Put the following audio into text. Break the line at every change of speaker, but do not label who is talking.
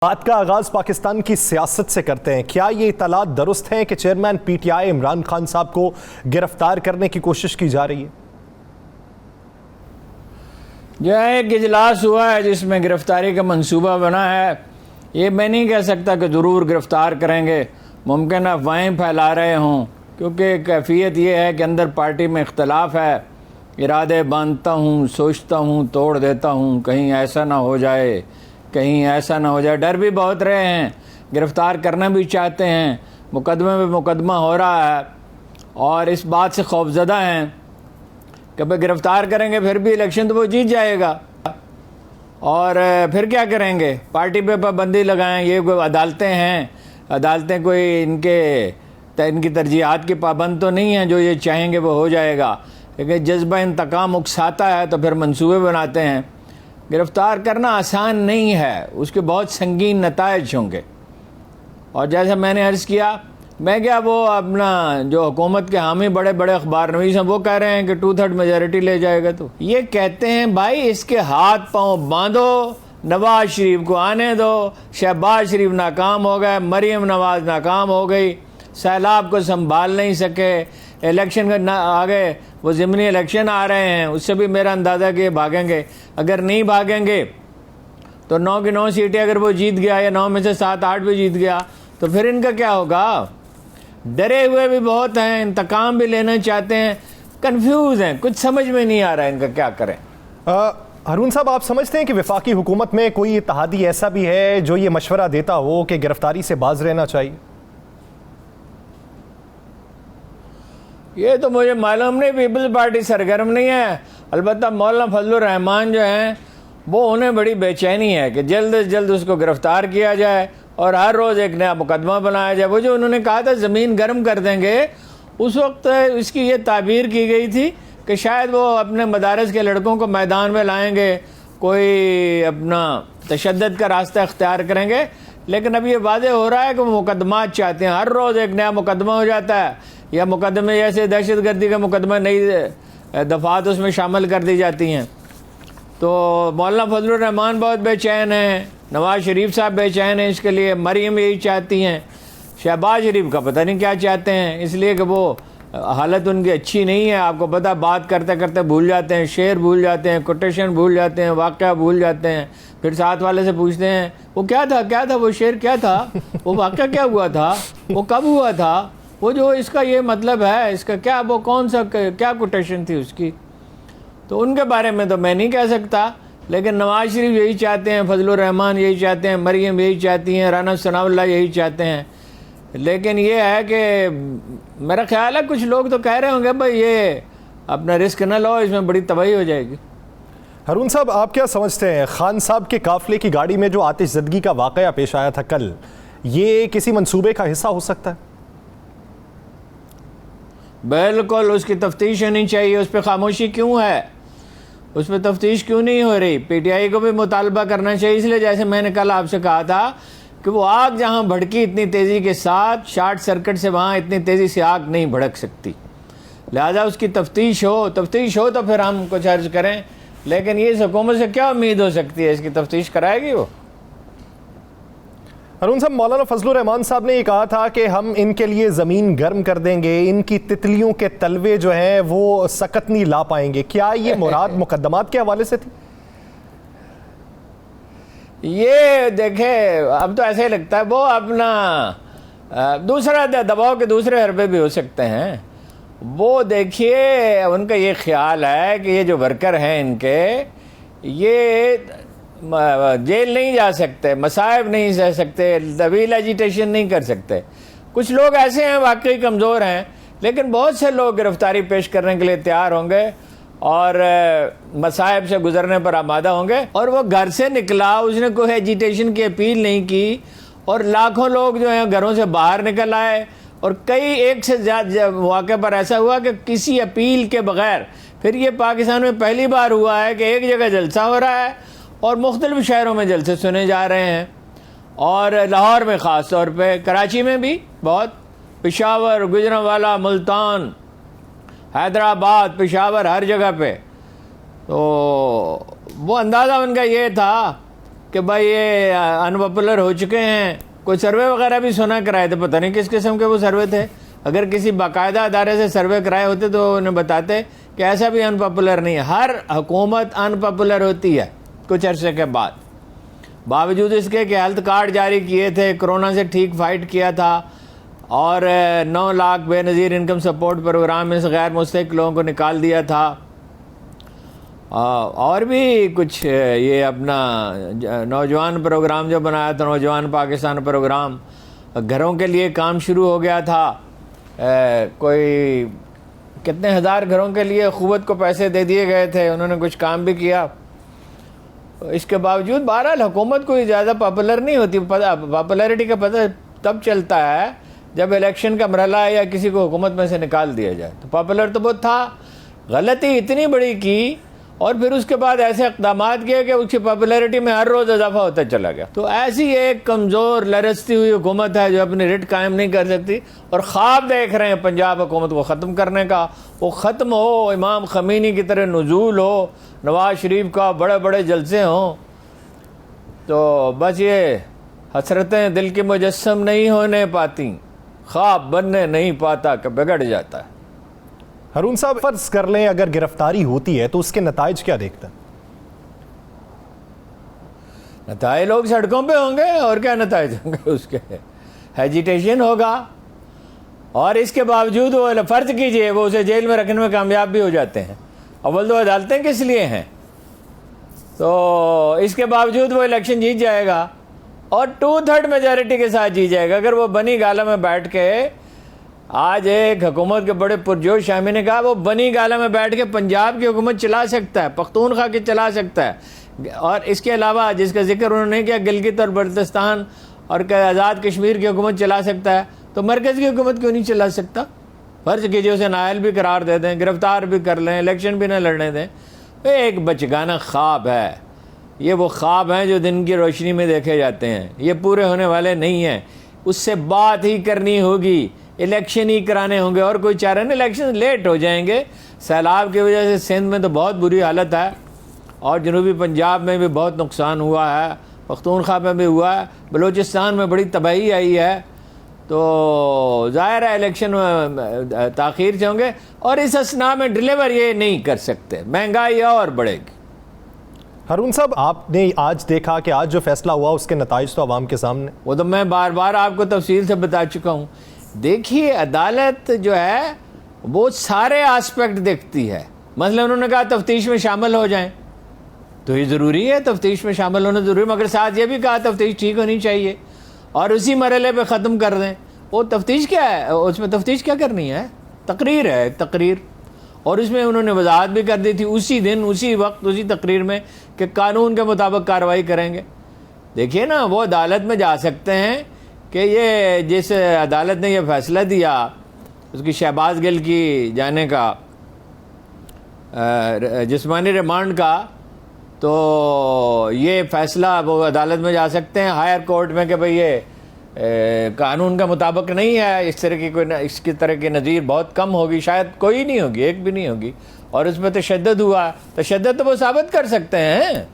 बात का आगाज पाकिस्तान की सियासत से करते हैं। क्या ये इतलात दुरुस्त हैं कि चेयरमैन पीटीआई इमरान खान साहब को गिरफ्तार करने की कोशिश की जा रही है?
जो है एक इजलास हुआ है जिसमें गिरफ्तारी का मंसूबा बना है। ये मैं नहीं कह सकता कि ज़रूर गिरफ्तार करेंगे, मुमकिन अफवाहें फैला रहे हों, क्योंकि कैफियत ये है कि अंदर पार्टी में इख्तलाफ है। इरादे बांधता हूँ, सोचता हूँ, तोड़ देता हूँ, कहीं ऐसा ना हो जाए, कहीं ऐसा ना हो जाए। डर भी बहुत रहे हैं, गिरफ़्तार करना भी चाहते हैं, मुकदमे पे मुकदमा हो रहा है और इस बात से खौफज़दा हैं कि भाई गिरफ़्तार करेंगे फिर भी इलेक्शन तो वो जीत जाएगा और फिर क्या करेंगे, पार्टी पे पाबंदी लगाएं। ये कोई अदालतें हैं, अदालतें कोई इनकी तरजीहात की पाबंद तो नहीं है, जो ये चाहेंगे वो हो जाएगा। लेकिन जज्बा इंतकाम उकसाता है तो फिर मंसूबे बनाते हैं। गिरफ़्तार करना आसान नहीं है, उसके बहुत संगीन नतायज होंगे। और जैसा मैंने अर्ज़ किया, मैं क्या वो अपना जो हुकूमत के हामी बड़े बड़े अखबार नवीस हैं वो कह रहे हैं कि 2/3 मेजॉरिटी ले जाएगा। तो ये कहते हैं भाई इसके हाथ पांव बांधो, नवाज शरीफ को आने दो। शहबाज शरीफ नाकाम हो गए, मरीम नवाज नाकाम हो गई, सैलाब को संभाल नहीं सके, इलेक्शन का आगे वो ज़िमनी इलेक्शन आ रहे हैं, उससे भी मेरा अंदाज़ा कि भागेंगे। अगर नहीं भागेंगे तो 9 की 9 सीटें अगर वो जीत गया या 9 में से 7-8 भी जीत गया तो फिर इनका क्या होगा। डरे हुए भी बहुत हैं, इंतकाम भी लेना चाहते हैं, कंफ्यूज हैं, कुछ समझ में नहीं आ रहा है इनका क्या करें।
हारून साहब, आप समझते हैं कि वफाकी हुकूमत में कोई इत्तेहादी ऐसा भी है जो ये मशवरा देता हो कि गिरफ्तारी से बाज रहना चाहिए?
ये तो मुझे मालूम नहीं, पीपल्स पार्टी सरगर्म नहीं है। अलबत्ता मौलाना फजलुर रहमान जो हैं वो उन्हें बड़ी बेचैनी है कि जल्द से जल्द उसको गिरफ़्तार किया जाए और हर रोज़ एक नया मुकदमा बनाया जाए। वो जो उन्होंने कहा था ज़मीन गर्म कर देंगे, उस वक्त इसकी ये ताबीर की गई थी कि शायद वो अपने मदारस के लड़कों को मैदान में लाएंगे, कोई अपना तशद्दुद का रास्ता अख्तियार करेंगे। लेकिन अब ये वाज़ेह हो रहा है कि वो मुकदमात चाहते हैं, हर रोज़ एक नया मुकदमा हो जाता है, या मुकदमे जैसे दहशतगर्दी का मुकदमा नई दफ़ात उसमें शामिल कर दी जाती हैं। तो मौलाना फजलुर रहमान बहुत बेचैन हैं, नवाज शरीफ साहब बेचैन हैं इसके लिए, मरीम यही चाहती हैं, शहबाज शरीफ का पता नहीं क्या चाहते हैं, इसलिए कि वो हालत उनकी अच्छी नहीं है। आपको पता, बात करते करते भूल जाते हैं, शेर भूल जाते हैं, कोटेशन भूल जाते हैं, वाक़या भूल जाते हैं। फिर साथ वाले से पूछते हैं वो क्या था वो शेर क्या था, वो वाक़या क्या हुआ था, वो कब हुआ था, वो जो इसका ये मतलब है, इसका क्या, वो कौन सा क्या कोटेशन थी उसकी। तो उनके बारे में तो मैं नहीं कह सकता, लेकिन नवाज शरीफ यही चाहते हैं, फजलुर रहमान यही चाहते हैं, मरीम यही चाहती हैं, राना सनाउल्लाह यही चाहते हैं। लेकिन ये है कि मेरा ख्याल है कुछ लोग तो कह रहे होंगे भाई ये अपना रिस्क न लो, इसमें बड़ी तबाही हो जाएगी।
हारून साहब, आप क्या समझते हैं, खान साहब के काफिले की गाड़ी में जो आतिशज़दगी का वाक़या पेश आया था कल, ये किसी मंसूबे का हिस्सा हो सकता है?
बिल्कुल, उसकी तफ्तीश होनी चाहिए। उस पर खामोशी क्यों है, उस पर तफ्तीश क्यों नहीं हो रही? पीटीआई को भी मुतालबा करना चाहिए। इसलिए जैसे मैंने कल आपसे कहा था कि वो आग जहाँ भड़की इतनी तेज़ी के साथ, शॉर्ट सर्किट से वहाँ इतनी तेज़ी से आग नहीं भड़क सकती, लिहाजा उसकी तफ्तीश हो तो फिर हम कुछ अर्ज करें। लेकिन ये इस हुकूमत से क्या उम्मीद हो सकती है, इसकी तफ्तीश कराएगी वो?
हारून साहब, मौलाना फजलुर रहमान साहब ने ये कहा था कि हम इनके लिए ज़मीन गर्म कर देंगे, इनकी तितलियों के तलवे जो हैं वो सकत नहीं ला पाएंगे। क्या ये मुराद मुकदमात के हवाले से थी?
ये देखे, अब तो ऐसे ही लगता है वो अपना दूसरा दबाव के दूसरे हरबे भी हो सकते हैं। वो देखिए, उनका ये ख्याल है कि ये जो वर्कर हैं इनके, ये जेल नहीं जा सकते, मसाइब नहीं सह सकते, तवील एजिटेशन नहीं कर सकते। कुछ लोग ऐसे हैं वाकई कमज़ोर हैं, लेकिन बहुत से लोग गिरफ्तारी पेश करने के लिए तैयार होंगे और मसाइब से गुजरने पर आमादा होंगे। और वो घर से निकला, उसने कोई एजिटेशन की अपील नहीं की, और लाखों लोग जो हैं घरों से बाहर निकल आए। और कई एक से ज़्यादा मौके पर ऐसा हुआ कि किसी अपील के बग़ैर, फिर ये पाकिस्तान में पहली बार हुआ है कि एक जगह जलसा हो रहा है और मुख्तलिफ़ शहरों में जलसे सुने जा रहे हैं, और लाहौर में ख़ास तौर पे, कराची में भी बहुत, पेशावर, गुजरांवाला, मुल्तान, हैदराबाद, पेशावर, हर जगह पे। तो वो अंदाज़ा उनका ये था कि भाई ये अनपॉपुलर हो चुके हैं। कोई सर्वे वगैरह भी सुना कराए थे, पता नहीं किस किस्म के वो सर्वे थे। अगर किसी बाकायदा अदारे से सर्वे कराए होते तो उन्हें बताते कि ऐसा भी अनपॉपुलर नहीं है। हर हुकूमत अनपॉपुलर होती है कुछ अरसे के बाद। बावजूद इसके कि हेल्थ कार्ड जारी किए थे, कोरोना से ठीक फाइट किया था और 9 lakh Benazir income support programme में से गैर मुस्तहिक लोगों को निकाल दिया था। और भी कुछ ये अपना नौजवान प्रोग्राम जो बनाया था, नौजवान पाकिस्तान प्रोग्राम, घरों के लिए काम शुरू हो गया था। कोई कितने हज़ार घरों के लिए ख़ुव्वत को पैसे दे दिए गए थे, उन्होंने कुछ काम भी किया। इसके बावजूद बहरहाल हुकूमत कोई ज़्यादा पॉपुलर नहीं होती। पॉपुलैरिटी का पता तब चलता है जब इलेक्शन का मरहला है या किसी को हुकूमत में से निकाल दिया जाए। तो पॉपुलर तो बहुत था, गलती इतनी बड़ी की और फिर उसके बाद ऐसे इक़दाम किए कि उसकी पॉपुलैरिटी में हर रोज़ इजाफा होता चला गया। तो ऐसी एक कमज़ोर लरसती हुई हुकूमत है जो अपनी रिट कायम नहीं कर सकती और ख्वाब देख रहे हैं पंजाब हुकूमत को ख़त्म करने का। वो ख़त्म हो, इमाम ख़मीनी की तरह नुज़ूल हो, नवाज शरीफ का बड़े बड़े जलसे हों, तो बस ये हसरतें दिल की मुजस्सम नहीं होने पाती, ख्वाब बनने नहीं पाता कि बिगड़ जाता है।
हारून साहब, फर्ज कर लें अगर गिरफ्तारी होती है तो उसके नताइज क्या देखते हैं?
नताइज लोग सड़कों पे होंगे और क्या नताइज होंगे उसके, एजिटेशन होगा। और इसके बावजूद वो फर्ज कीजिए वो उसे जेल में रखने में कामयाब भी हो जाते हैं। अव्वल तो अदालतें किस लिए हैं, तो इसके बावजूद वो इलेक्शन जीत जाएगा और 2/3 मेजॉरिटी के साथ जीत जाएगा। अगर वो बनी गाला में बैठ के, आज एक हुकूमत के बड़े पुरजोश शामी ने कहा वो बनी गाला में बैठ के पंजाब की हुकूमत चला सकता है, पख्तूनख्वा की चला सकता है। और इसके अलावा जिसका जिक्र उन्होंने नहीं किया, गिलगित और बल्तिस्तान और आज़ाद कश्मीर की हुकूमत चला सकता है, तो मरकज़ की हुकूमत क्यों नहीं चला सकता? फ़र्ज कीजिए उसे नाअहल भी करार दे दें, गिरफ़्तार भी कर लें, इलेक्शन भी ना लड़ने दें। एक बचगाना ख्वाब है। ये वो ख्वाब हैं जो दिन की रोशनी में देखे जाते हैं, ये पूरे होने वाले नहीं हैं। उससे बात ही करनी होगी, इलेक्शन ही कराने होंगे और कोई चारा नहीं। इलेक्शन लेट हो जाएंगे, सैलाब की वजह से सिंध में तो बहुत बुरी हालत है और जनूबी पंजाब में भी बहुत नुकसान हुआ है, पख्तूनख्वा में भी हुआ है, बलूचिस्तान में बड़ी तबाही आई है। तो ज़ाहिर है इलेक्शन ताख़ीर से होंगे और इस असना में डिलीवर ये नहीं कर सकते, महंगाई और बढ़ेगी।
हारून साहब, आपने आज देखा कि आज जो फैसला हुआ उसके नताइज तो आवाम के सामने,
वो तो मैं बार बार आपको तफसील से बता चुका हूँ। देखिए, अदालत जो है वो सारे आस्पेक्ट देखती है। मतलब उन्होंने कहा तफ्तीश में शामिल हो जाएं, तो ये ज़रूरी है, तफ्तीश में शामिल होना ज़रूरी, मगर साथ ये भी कहा तफ्तीश ठीक होनी चाहिए और उसी मरहले पे ख़त्म कर दें। वो तफ्तीश क्या है, उसमें तफ्तीश क्या करनी है? तकरीर है, तकरीर। और इसमें उन्होंने वजाहत भी कर दी थी उसी दिन, उसी वक्त, उसी तकरीर में कि कानून के मुताबिक कार्रवाई करेंगे। देखिए ना, वो अदालत में जा सकते हैं कि ये जिस अदालत ने यह फ़ैसला दिया उसकी शहबाज गिल की जाने का, जिस्मानी रिमांड का, तो ये फ़ैसला वो अदालत में जा सकते हैं हायर कोर्ट में कि भाई ये कानून का मुताबिक नहीं है। इस तरह की कोई, इसकी तरह की नज़ीर बहुत कम होगी, शायद कोई नहीं होगी, एक भी नहीं होगी। और उसमें तशद्दुद हुआ, तशद्दुद तो वो साबित कर सकते हैं।